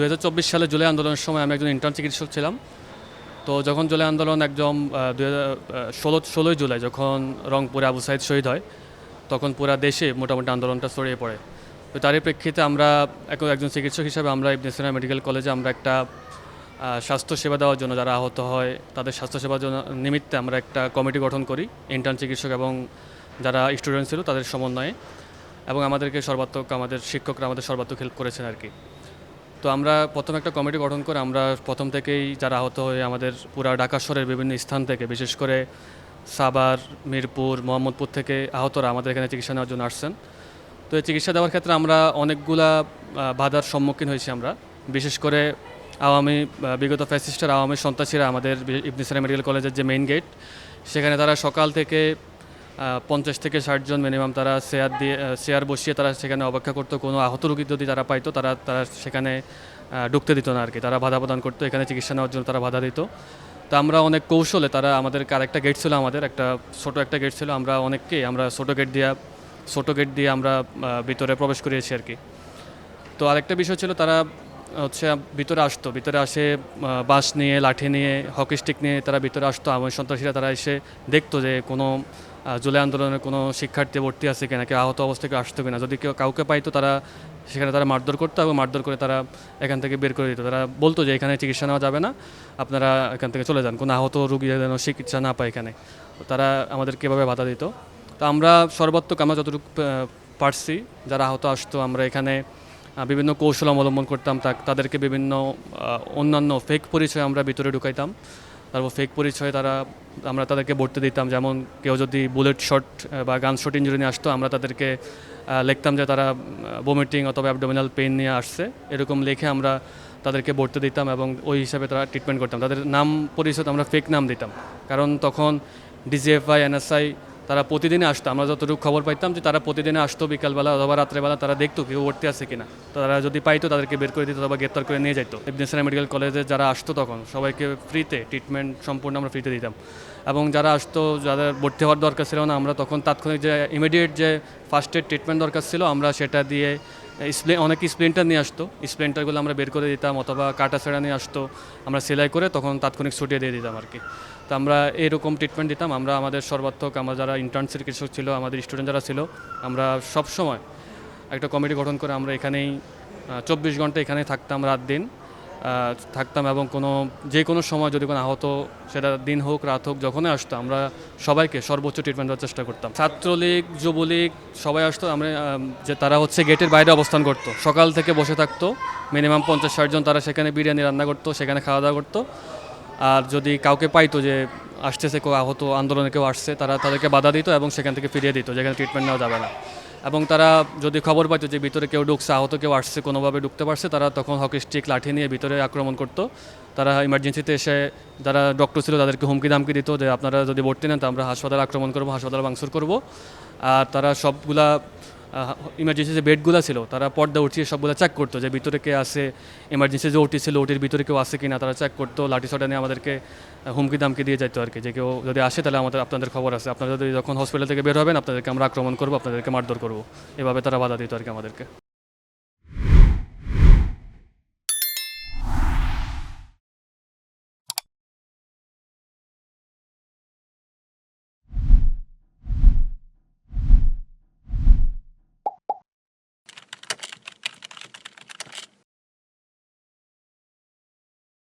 2024 সালে জুলাই আন্দোলনের সময় আমি একজন ইন্টার্ন চিকিৎসক ছিলাম। তো যখন জুলাই আন্দোলন একদম 16 জুলাই যখন রংপুরে আবু সাইদ শহীদ হয়, তখন পুরা দেশে মোটামুটি আন্দোলনটা ছড়িয়ে পড়ে। তো তারই প্রেক্ষিতে আমরা একজন চিকিৎসক হিসাবে আমরা ইবনে সিনা মেডিকেল কলেজে আমরা একটা স্বাস্থ্যসেবা দেওয়ার জন্য যারা আহত হয় তাদের স্বাস্থ্যসেবার জন্য নিমিত্তে আমরা একটা কমিটি গঠন করি, ইন্টার্ন চিকিৎসক এবং যারা স্টুডেন্ট ছিল তাদের সমন্বয়ে, এবং আমাদেরকে সর্বাত্মক আমাদের শিক্ষকরা আমাদের সর্বাত্মক হেল্প করেছেন আর কি। তো আমরা প্রথম একটা কমিটি গঠন করে আমরা প্রথম থেকেই যারা আহত হয়ে আমাদের পুরা ঢাকা শহরের বিভিন্ন স্থান থেকে, বিশেষ করে সাভার, মিরপুর, মোহাম্মদপুর থেকে আহতরা আমাদের এখানে চিকিৎসা নেওয়ার জন্য আসছেন। তো এই চিকিৎসা দেওয়ার ক্ষেত্রে আমরা অনেকগুলা বাধার সম্মুখীন হয়েছি আমরা, বিশেষ করে বিগত ফ্যাসিস্টের আওয়ামী সন্ত্রাসীরা আমাদের ইবনে সিনা মেডিকেল কলেজের যে মেইন গেট, সেখানে তারা সকাল থেকে 50 থেকে 60 জন মিনিমাম তারা চেয়ার বসিয়ে তারা সেখানে অপেক্ষা করতো। কোনো আহত রোগী যদি তারা পাইতো তারা সেখানে ঢুকতে দিত না আর কি, তারা বাধা প্রদান করতো, এখানে চিকিৎসা নেওয়ার জন্য তারা বাধা দিত। তো আমরা অনেক কৌশলে তারা আমাদের আরেকটা গেট ছিল, আমাদের ছোট একটা গেট ছিল, আমরা অনেককেই আমরা ছোটো গেট দিয়ে আমরা ভিতরে প্রবেশ করিয়েছি আর কি। তো আরেকটা বিষয় ছিল, তারা ভিতরে আসে বাঁশ নিয়ে, লাঠি নিয়ে, হকি স্টিক নিয়ে তারা ভিতরে আসতো। আওয়ামী সন্ত্রাসীরা তারা এসে দেখতো যে কোনো জুলাই আন্দোলনের কোনো শিক্ষার্থী ভর্তি আছে কিনা, কেউ আহত অবস্থায় কেউ আসতো কিনা। যদি কাউকে পাইতো তারা সেখানে তারা মারধর করতো এবং মারধর করে তারা এখান থেকে বের করে দিত। তারা বলতো যে এখানে চিকিৎসা নেওয়া যাবে না, আপনারা এখান থেকে চলে যান, কোনো আহত রোগী যেন চিকিৎসা না পায় এখানে। তারা আমাদেরকে এভাবে বাধা দিত। তো আমরা সর্বাত্মক আমরা যতটুকু পারছি, যারা আহত আসতো আমরা এখানে বিভিন্ন কৌশল অবলম্বন করতাম, তাদেরকে বিভিন্ন অন্যান্য ফেক পরিচয় আমরা ভিতরে ঢুকাইতাম। তারপর ফেক পরিচয়ে আমরা তাদেরকে ভর্তি দিতাম। যেমন কেউ যদি বুলেট শট বা গান শট ইঞ্জুরি নিয়ে আসতো, আমরা তাদেরকে লিখতাম যে তারা ভমিটিং অথবা অ্যাবডোমিনাল পেইন নিয়ে আসছে, এরকম লিখে আমরা তাদেরকে ভর্তি দিতাম এবং ওই হিসাবে তারা ট্রিটমেন্ট করতাম। তাদের নাম পরিচয় আমরা ফেক নাম দিতাম, কারণ তখন ডিজিএফআই, এনএসআই তারা প্রতিদিনে আসতো। আমরা যতটুকু খবর পাইতাম যে তারা প্রতিদিনে আসতো বিকালবেলা অথবা রাত্রেবেলা, তারা দেখতো কেউ ভর্তি আছে কিনা। তারা যদি পাইতো তাদেরকে বের করে দিত অথবা গ্রেপ্তার করে নিয়ে যেত। ইবনে সিনা মেডিকেল কলেজে যারা আসতো তখন সবাইকে ফ্রিতে ট্রিটমেন্ট সম্পূর্ণ আমরা ফ্রিতে দিতাম। এবং যারা আসতো, যাদের ভর্তি হওয়ার দরকার ছিল না, আমরা তখন তাৎক্ষণিক যে ইমিডিয়েট যে ফার্স্ট এড ট্রিটমেন্ট দরকার ছিল, আমরা সেটা দিয়ে অনেকে স্প্লিন্টার নিয়ে আসতো, স্প্লিন্টারগুলো আমরা বের করে দিতাম, অথবা কাটা ছেঁড়া নিয়ে আসতো, আমরা সেলাই করে তখন তাৎক্ষণিক ছুটিয়ে দিয়ে দিতাম আর কি। তো আমরা এরকম ট্রিটমেন্ট দিতাম। আমরা আমাদের সর্বাত্মক আমরা যারা ইন্টার্ন চিকিৎসক ছিল, আমাদের স্টুডেন্ট যারা ছিল, আমরা সব সময় একটা কমিটি গঠন করে আমরা এখানেই 24 ঘন্টা এখানেই থাকতাম, রাত দিন থাকতাম। এবং যে কোনো সময় যদি কোনো আহত, সেটা দিন হোক রাত হোক, যখনই আসতো আমরা সবাইকে সর্বোচ্চ ট্রিটমেন্ট দেওয়ার চেষ্টা করতাম। ছাত্রলীগ, যুবলীগ সবাই আসতো। আমরা যে তারা গেটের বাইরে অবস্থান করতো, সকাল থেকে বসে থাকতো মিনিমাম 50-60 জন। তারা সেখানে বিরিয়ানি রান্না করতো, সেখানে খাওয়া দাওয়া করতো। আর যদি কাউকে পাইতো যে আসতেছে কেউ আহত, আন্দোলনে কেউ আসছে, তাদেরকে বাধা দিত এবং সেখান থেকে ফিরিয়ে দিত, যেখানে ট্রিটমেন্ট নেওয়া যাবে না। এবং তারা যদি খবর পাইতো যে ভিতরে কেউ ঢুকছে, আহত কেউ আসছে, কোনোভাবে ঢুকতে পারছে, তারা তখন হকি স্টিক, লাঠি নিয়ে ভিতরে আক্রমণ করতো। তারা ইমার্জেন্সিতে এসে যারা ডক্টর ছিল তাদেরকে হুমকি দামকি দিত যে আপনারা যদি ভর্তি নেন তো আমরা হাসপাতালে আক্রমণ করবো, হাসপাতালে ভাঙচুর করবো। আর তারা সবগুলা ইমার্জেন্সি যে বেডগুলো ছিল তারা পর্দা উঠিয়ে সবগুলো চেক করতো যে ভিতরে কে আছে, ইমার্জেন্সি যে ওটি ছিল ওটির ভিতরে কেউ আছে কিনা, তারা চেক করতো। লাঠি ছটা নিয়ে আমাদেরকে হুমকি দামকি দিয়ে যেত আর কি, যে কেউ যদি আসে তাহলে আপনাদের খবর আছে, আপনারা যদি যখন হসপিটাল থেকে বের হবেন আপনাদেরকে আমরা আক্রমণ করবো, আপনাদেরকে মারধর করবো। এভাবে তারা বাধা দিত আর কি আমাদেরকে।